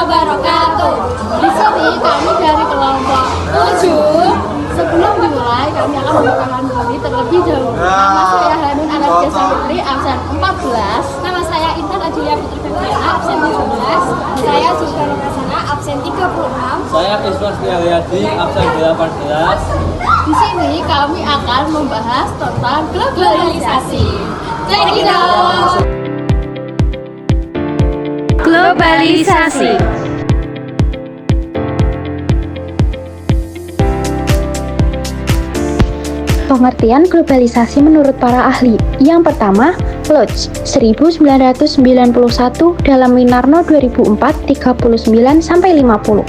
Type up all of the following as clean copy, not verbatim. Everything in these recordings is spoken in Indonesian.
wabarakatuh. Di sini kami dari kelompok 7. Sebelum dimulai, kami akan memperkenalkan diri terlebih dahulu. Nama saya Hanun Anastasia Fitri, absen 14. Nama saya Intan Ajulia Putri Febriana, absen 17. Saya Suka Lokasana, absen 36. Saya Iswas Niyaliadi, absen 18. Di sini kami akan membahas tentang globalisasi. Check it out! Globalisasi. Pengertian globalisasi menurut para ahli. Yang pertama, Lodge 1991 dalam Winarno 2004 39-50.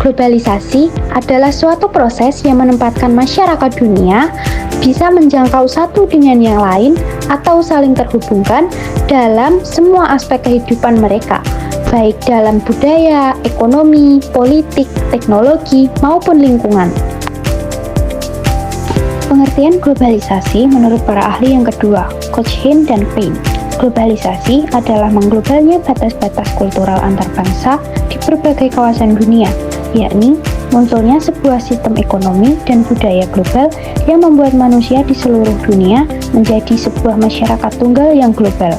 Globalisasi adalah suatu proses yang menempatkan masyarakat dunia bisa menjangkau satu dengan yang lain atau saling terhubungkan dalam semua aspek kehidupan mereka, baik dalam budaya, ekonomi, politik, teknologi, maupun lingkungan. Pengertian globalisasi menurut para ahli yang kedua, Cochrane dan Payne. Globalisasi adalah mengglobalnya batas-batas kultural antar bangsa di berbagai kawasan dunia, yakni munculnya sebuah sistem ekonomi dan budaya global yang membuat manusia di seluruh dunia menjadi sebuah masyarakat tunggal yang global.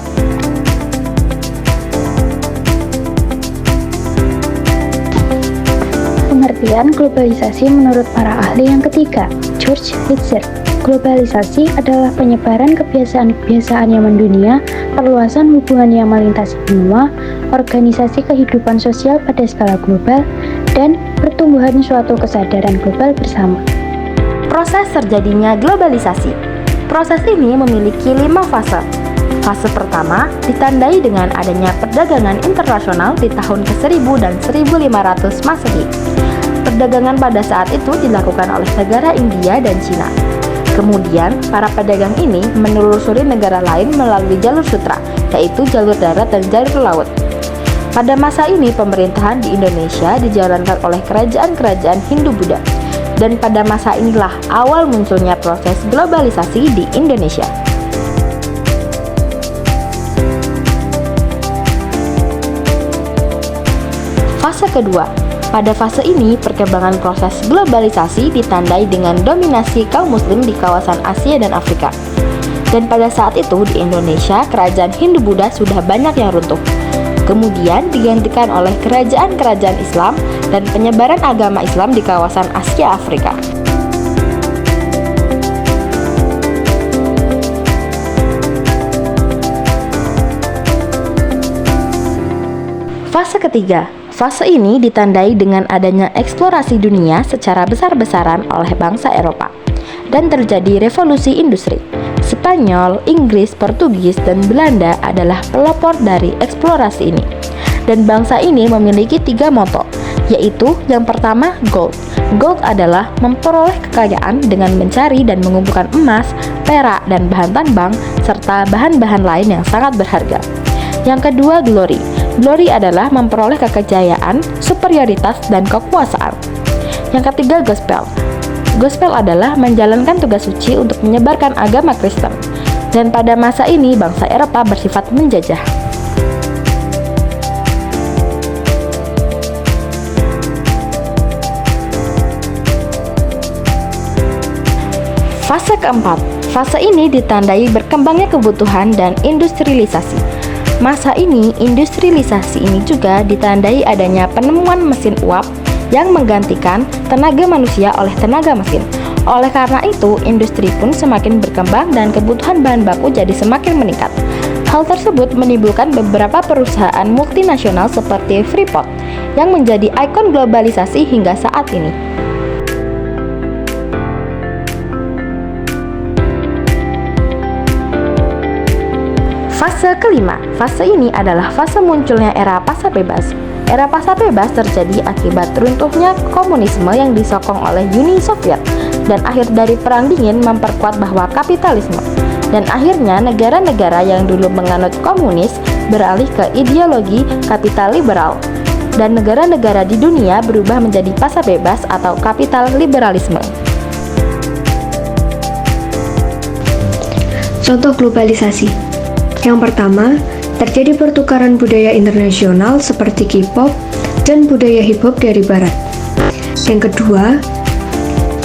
Pengertian globalisasi menurut para ahli yang ketiga, George Hitzer. Globalisasi adalah penyebaran kebiasaan-kebiasaan yang mendunia, perluasan hubungan yang melintasi benua, organisasi kehidupan sosial pada skala global, dan pertumbuhan suatu kesadaran global bersama. Proses terjadinya globalisasi. Proses ini memiliki 5 fase. Fase pertama ditandai dengan adanya perdagangan internasional di tahun ke-1000 dan 1500 Masehi. Perdagangan pada saat itu dilakukan oleh negara India dan Cina. Kemudian, para pedagang ini menelusuri negara lain melalui jalur sutra, yaitu jalur darat dan jalur laut. Pada masa ini, pemerintahan di Indonesia dijalankan oleh kerajaan-kerajaan Hindu-Buddha. Dan pada masa inilah awal munculnya proses globalisasi di Indonesia. Fase kedua. Pada fase ini, perkembangan proses globalisasi ditandai dengan dominasi kaum muslim di kawasan Asia dan Afrika. Dan pada saat itu di Indonesia, kerajaan Hindu-Buddha sudah banyak yang runtuh. Kemudian digantikan oleh kerajaan-kerajaan Islam dan penyebaran agama Islam di kawasan Asia Afrika. Fase ketiga. Fase ini ditandai dengan adanya eksplorasi dunia secara besar-besaran oleh bangsa Eropa dan terjadi revolusi industri. Spanyol, Inggris, Portugis, dan Belanda adalah pelopor dari eksplorasi ini. Dan bangsa ini memiliki 3 moto, yaitu yang pertama gold. Gold adalah memperoleh kekayaan dengan mencari dan mengumpulkan emas, perak, dan bahan tambang, serta bahan-bahan lain yang sangat berharga. Yang kedua glory. Glory adalah memperoleh kekayaan, superioritas, dan kekuasaan. Yang ketiga gospel. Gospel adalah menjalankan tugas suci untuk menyebarkan agama Kristen. Dan pada masa ini bangsa Eropa bersifat menjajah. Fase keempat. Fase ini ditandai berkembangnya kebutuhan dan industrialisasi. Masa ini, industrialisasi ini juga ditandai adanya penemuan mesin uap yang menggantikan tenaga manusia oleh tenaga mesin. Oleh karena itu, industri pun semakin berkembang dan kebutuhan bahan baku jadi semakin meningkat. Hal tersebut menimbulkan beberapa perusahaan multinasional seperti Freeport yang menjadi ikon globalisasi hingga saat ini. Fase kelima. Fase ini adalah fase munculnya era pasar bebas. Era pasar bebas terjadi akibat runtuhnya komunisme yang disokong oleh Uni Soviet dan akhir dari Perang Dingin memperkuat bahwa kapitalisme. Dan akhirnya negara-negara yang dulu menganut komunis beralih ke ideologi kapital liberal. Dan negara-negara di dunia berubah menjadi pasar bebas atau kapital liberalisme. Contoh globalisasi. Yang pertama, terjadi pertukaran budaya internasional seperti K-pop, dan budaya hip hop dari barat. Yang kedua,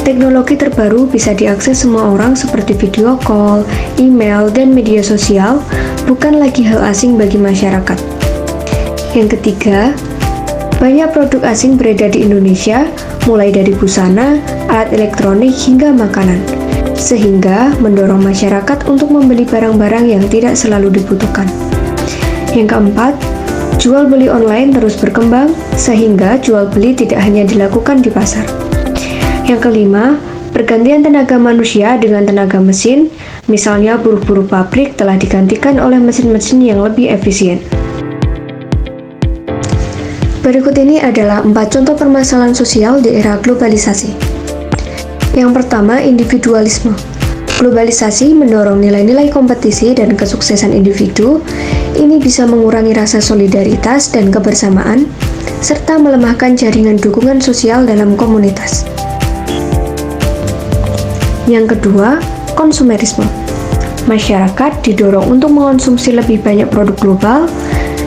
teknologi terbaru bisa diakses semua orang seperti video call, email, dan media sosial, bukan lagi hal asing bagi masyarakat. Yang ketiga, banyak produk asing beredar di Indonesia, mulai dari busana, alat elektronik, hingga makanan, sehingga mendorong masyarakat untuk membeli barang-barang yang tidak selalu dibutuhkan. Yang keempat, jual beli online terus berkembang, sehingga jual beli tidak hanya dilakukan di pasar. Yang kelima, pergantian tenaga manusia dengan tenaga mesin, misalnya buruh-buruh pabrik telah digantikan oleh mesin-mesin yang lebih efisien. Berikut ini adalah 4 contoh permasalahan sosial di era globalisasi. Yang pertama, individualisme. Globalisasi mendorong nilai-nilai kompetisi dan kesuksesan individu. Ini bisa mengurangi rasa solidaritas dan kebersamaan, serta melemahkan jaringan dukungan sosial dalam komunitas. Yang kedua, konsumerisme. Masyarakat didorong untuk mengonsumsi lebih banyak produk global,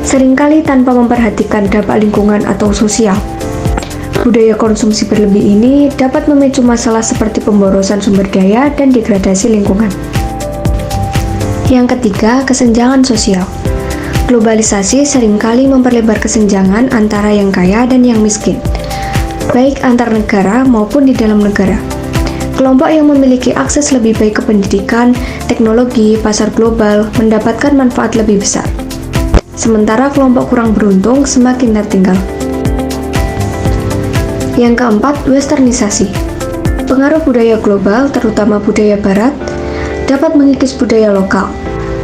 seringkali tanpa memperhatikan dampak lingkungan atau sosial. Budaya konsumsi berlebih ini dapat memicu masalah seperti pemborosan sumber daya dan degradasi lingkungan. Yang ketiga, kesenjangan sosial. Globalisasi seringkali memperlebar kesenjangan antara yang kaya dan yang miskin, baik antar negara maupun di dalam negara. Kelompok yang memiliki akses lebih baik ke pendidikan, teknologi, pasar global mendapatkan manfaat lebih besar. Sementara kelompok kurang beruntung semakin tertinggal. Yang keempat, westernisasi. Pengaruh budaya global, terutama budaya barat, dapat mengikis budaya lokal.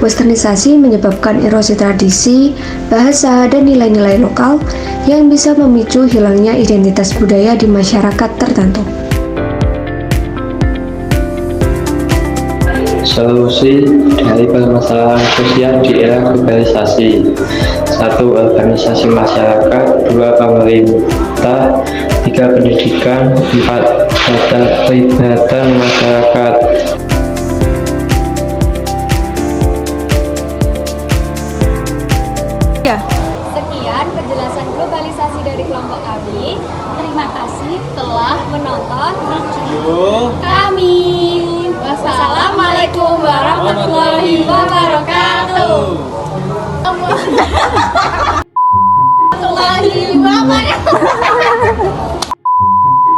Westernisasi menyebabkan erosi tradisi, bahasa, dan nilai-nilai lokal yang bisa memicu hilangnya identitas budaya di masyarakat tertentu. Solusi dari permasalahan sosial di era globalisasi: 1. Organisasi masyarakat, 2. Pemerintah, 3. Pendidikan, 4. Keterlibatan masyarakat. Sekian penjelasan globalisasi dari kelompok kami. Terima kasih telah menonton video kami. Wassalamualaikum warahmatullahi wabarakatuh.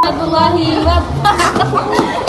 Warahmatullahi wabarakatuh.